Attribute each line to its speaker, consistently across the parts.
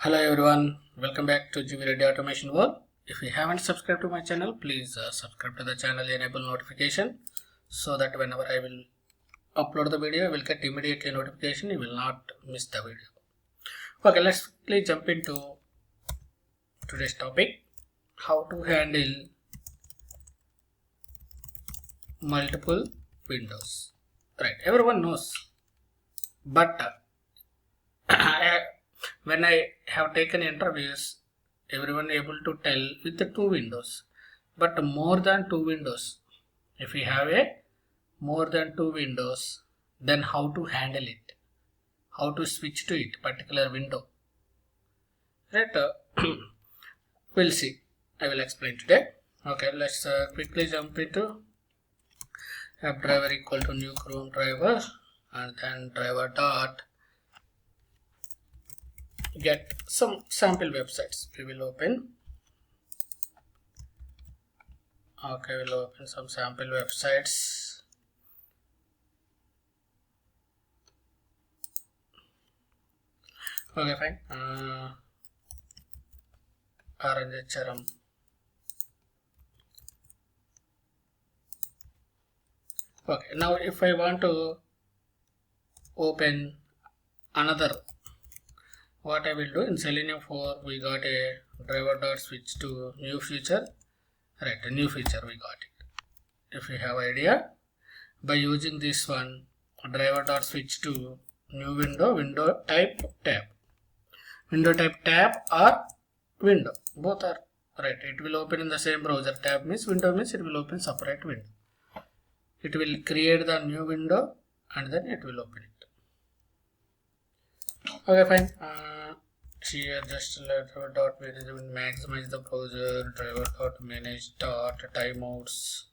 Speaker 1: Hello everyone, welcome back to GB Ready Automation World. If you haven't subscribed to my channel, please subscribe to the channel, enable notification so that whenever I will upload the video, you will get immediately notification, you will not miss the video. Okay, let's quickly jump into today's topic, how to handle multiple windows. Right, everyone knows, but when I have taken interviews, everyone able to tell with the two windows, but more than two windows. If we have a more than two windows, then how to handle it, how to switch to it particular window. Right? We'll see. I will explain today. Okay, let's quickly jump into WebDriver equal to new Chrome driver and then driver dot get some sample websites. We will open. Okay, we'll open some sample websites. Okay, fine. RNHRM. Okay, now if I want to open another, what I will do in Selenium 4, we got a driver dot switch to new feature. Right, a new feature we got it. If you have idea, by using this one, driver dot switch to new window, window type tab. Window type tab or window, both are right. It will open in the same browser. Tab means window means it will open separate window. It will create the new window and then it will open it. Okay, fine. Here just driver dot manage maximize the browser, driver dot manage dot timeouts,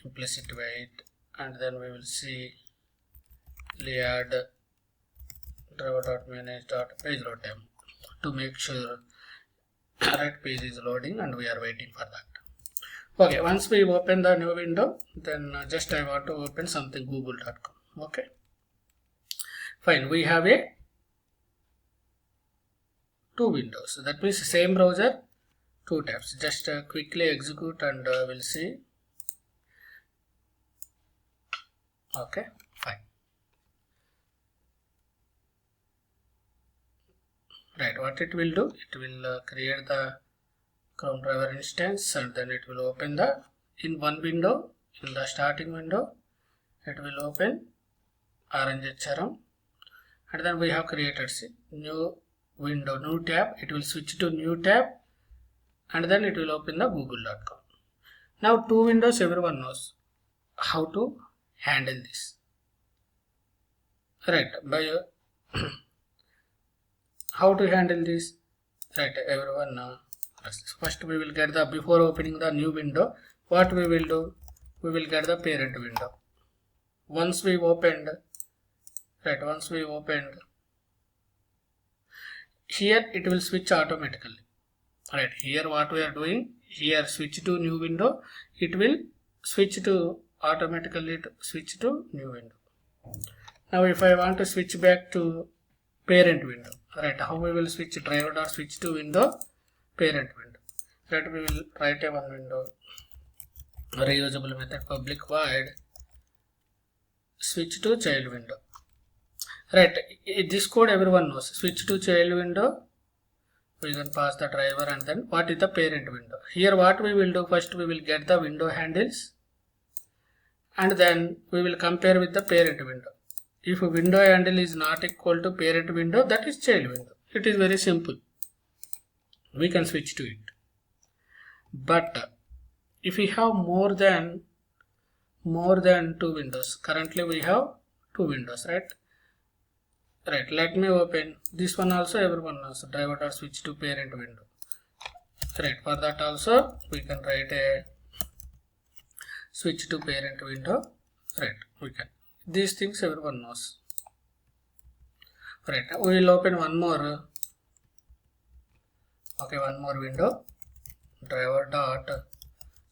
Speaker 1: implicit wait, and then we will see add driver dot manage dot page load time to make sure correct page is loading and we are waiting for that. Okay, once we open the new window, then just I want to open something google.com. Okay, fine. We have a two windows. So that means same browser, two tabs. Just quickly execute and we'll see. Okay, fine. Right, what it will do? It will create the Chrome driver instance and then it will open the in one window, in the starting window, it will open RNHRM and then we have created new window, new tab. It will switch to new tab and then it will open the google.com. Now two windows, everyone knows how to handle this. Right, by how to handle this? Right, everyone knows. First we will get the, before opening the new window, what we will do? We will get the parent window. Once we opened, right, once we opened, here it will switch automatically. Right, here what we are doing, here switch to new window, it will switch to automatically switch to new window. Now if I want to switch back to parent window, right, how we will switch? Driver dot switch to window, parent window. Right, we will write a one window, reusable method public void switch to child window. Right, this code everyone knows. Switch to child window, we can pass the driver and then what is the parent window. Here what we will do, first we will get the window handles and then we will compare with the parent window. If a window handle is not equal to parent window, that is child window. It is very simple. We can switch to it. But if we have more than two windows, currently we have two windows, right? Right, let me open this one also, everyone knows driver dot switch to parent window. Right, for that also we can write a switch to parent window. Right, we can. These things everyone knows. Right, we will open one more. Okay, one more window. Driver dot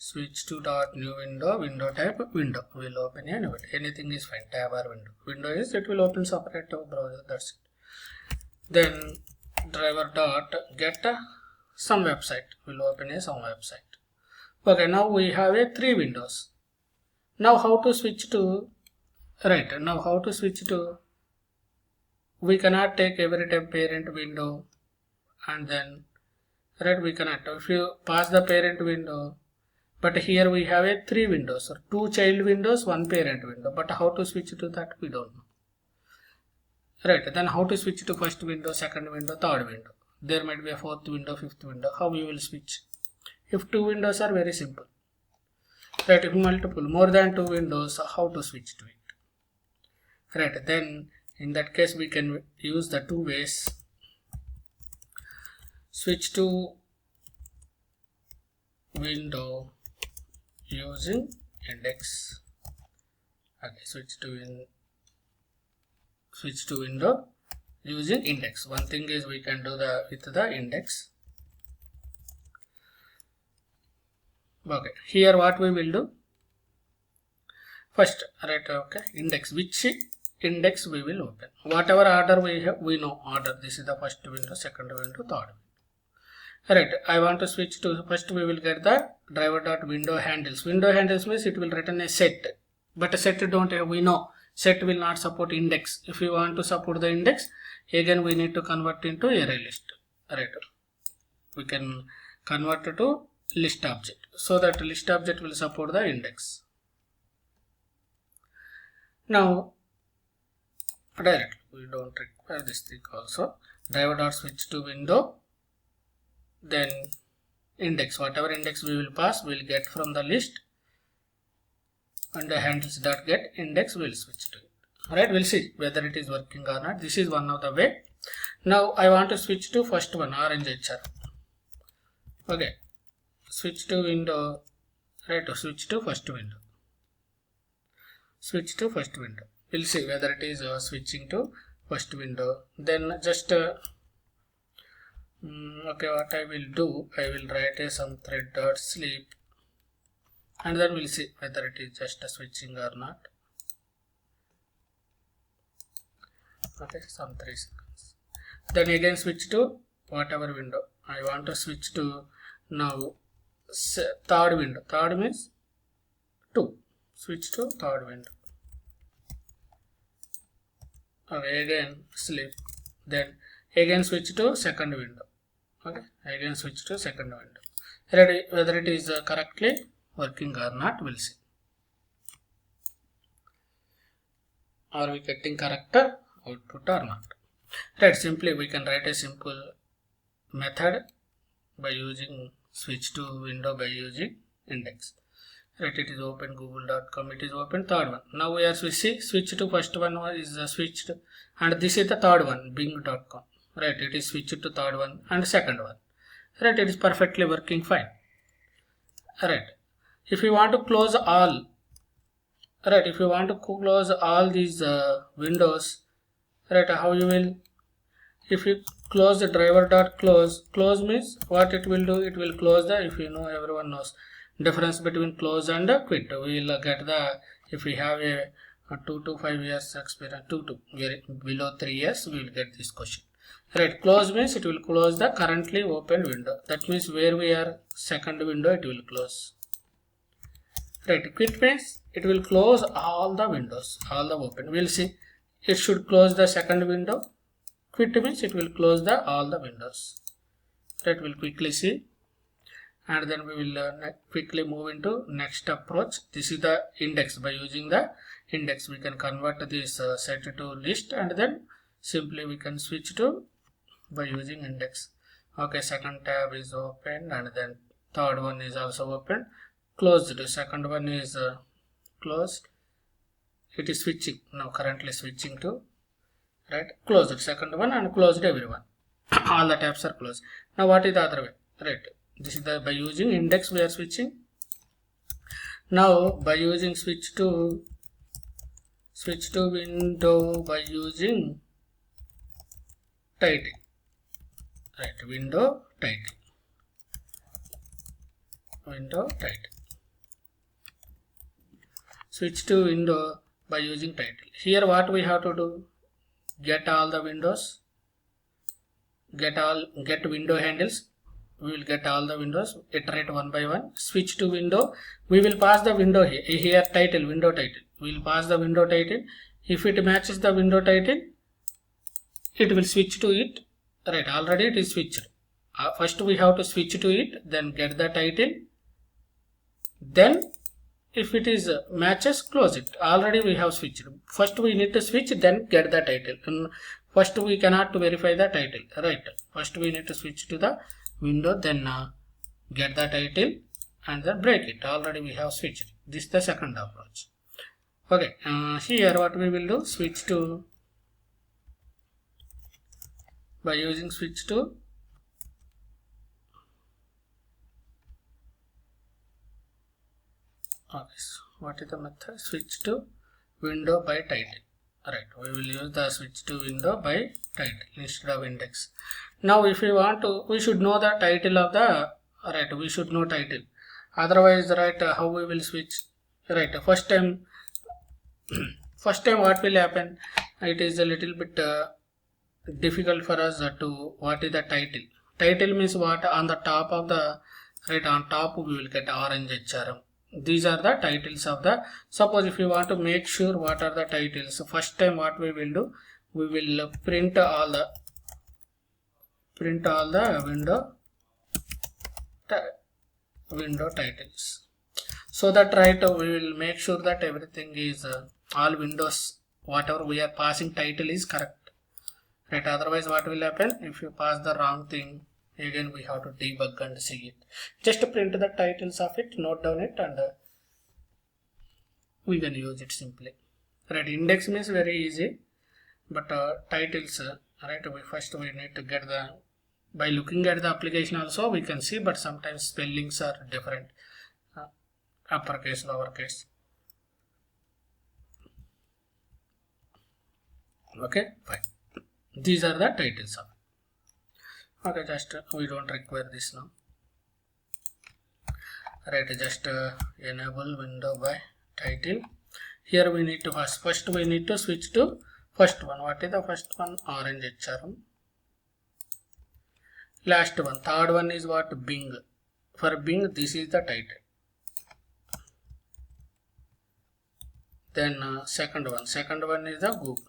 Speaker 1: switch to dot new window, window type window. We will open anyway. Anything is fine. Tab or window. Window is it will open separate browser. That's it. Then driver dot get some website. We'll open a some website. Okay, now we have a 3 windows. Now how to switch to, right, now how to switch to, we cannot take every time parent window and then, right, we cannot. If you pass the parent window, but here we have a 3 windows, or 2 child windows, 1 parent window, but how to switch to that we don't know. Right, then how to switch to first window, second window, third window. There might be a 4th window, 5th window. How we will switch? If 2 windows are very simple. Right, if multiple, more than 2 windows, how to switch to it? Right, then in that case we can use the 2 ways. Switch to window using index. Okay, switch to window using index. One thing is we can do with the index. Okay, here what we will do first, right, okay, index, which index we will open, whatever order we have, we know order. This is the first window, second window, third window. Right, I want to switch to, first we will get the driver dot window handles. Window handles means it will return a set, but a set don't have, we know set will not support index. If we want to support the index, again we need to convert into array list. Right, we can convert to list object, so that list object will support the index. Now directly, we don't require this thing also. Driver dot switch to window, then index, whatever index we will pass, we will get from the list, and the handles dot get index will switch to it. Alright, we'll see whether it is working or not. This is one of the way. Now I want to switch to first one, orange HR. Okay, switch to window, right, switch to first window. Switch to first window. We'll see whether it is switching to first window. Then just okay, what I will do, I will write a some thread dot sleep, and then we'll see whether it is just switching or not. Okay, some 3 seconds. Then again switch to whatever window. I want to switch to now third window. Third means 2. Switch to third window. Okay, again sleep. Then again switch to second window. Okay, again switch to second window. Ready, whether it is correctly working or not, we'll see. Are we getting correct output or not? Right, simply we can write a simple method by using switch to window by using index. Right, it is open google.com, it is open third one. Now we are switch to first one is switched, and this is the third one, bing.com. Right, it is switched to third one and second one. Right, it is perfectly working fine. Right, if you want to close all, right, if you want to close all these windows, right, how you will, if you close the driver dot close means what it will do, it will close the, if you know, everyone knows difference between close and quit. We will get the, if we have a 2 to 5 years experience, 2 to below 3 years, we will get this question. Right, close means it will close the currently open window. That means where we are second window, it will close. Right, quit means it will close all the windows, all the open. We'll see, it should close the second window. Quit means it will close the all the windows. Right, we'll quickly see, and then we will quickly move into next approach. This is the index. By using the index, we can convert this set to list, and then simply we can switch to by using index. Okay, second tab is open, and then third one is also open. Closed, the second one is closed. It is switching now, currently switching to, right, closed the second one and closed everyone. All the tabs are closed. Now what is the other way? Right, this is the by using index we are switching. Now by using switch to window by using title. Right, window title. Window title. Switch to window by using title. Here what we have to do? Get all the windows. get window handles. We will get all the windows, iterate one by one. Switch to window. We will pass the window here title, window title. We will pass the window title. If it matches the window title, it will switch to it. Right, already it is switched. First we have to switch to it, then get the title. Then if it is matches, close it. Already we have switched. First we need to switch, then get the title. And first we cannot verify the title. Right, first we need to switch to the window, then get the title and then break it. Already we have switched. This is the second approach. Okay, here what we will do, switch to, by using switch to, okay, so what is the method? Switch to window by title. Right, we will use the switch to window by title instead of index. Now if we want to, we should know the title of the, right, we should know title. Otherwise, right, how we will switch? Right, first time what will happen? It is a little bit difficult for us to, what is the title? Title means what? On the top of the, right, on top we will get orange HRM. These are the titles of the, suppose if you want to make sure what are the titles, so first time what we will do, we will print all the window titles, so that right, we will make sure that everything is all windows, whatever we are passing title is correct. Right, otherwise what will happen? If you pass the wrong thing, again we have to debug and see it. Just print the titles of it, note down it, and we can use it simply. Right, index means very easy, but titles, right, we need to get the, by looking at the application also we can see, but sometimes spellings are different, uppercase, lowercase. Okay, fine. These are the titles of it. Okay, just we don't require this now. Right, just enable window by title. Here we need to first we need to switch to first one. What is the first one? Orange HRM. Last one, third one is what? Bing. For Bing, this is the title. Then second one is the Google.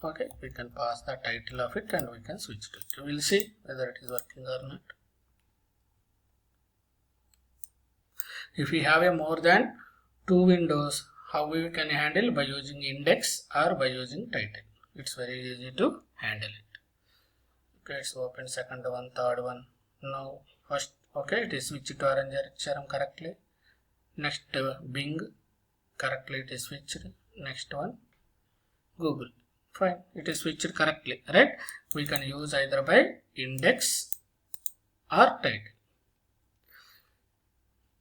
Speaker 1: Okay, we can pass the title of it and we can switch to it. We will see whether it is working or not. If we have a more than 2 windows, how we can handle? By using index or by using title. It's very easy to handle it. Okay, so open second one, third one. Now first, okay, it is switched to orange HRM correctly. Next Bing, correctly it is switched. Next one Google. Fine, it is switched correctly, right? We can use either by index or title.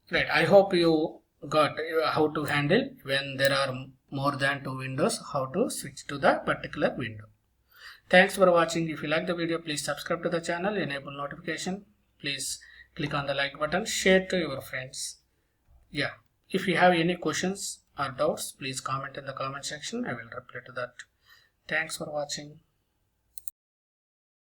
Speaker 1: Right, I hope you got how to handle when there are more than 2 windows, how to switch to the particular window. Thanks for watching. If you like the video, please subscribe to the channel, enable notification. Please click on the like button, share to your friends. Yeah, if you have any questions or doubts, please comment in the comment section. I will reply to that. Thanks for watching.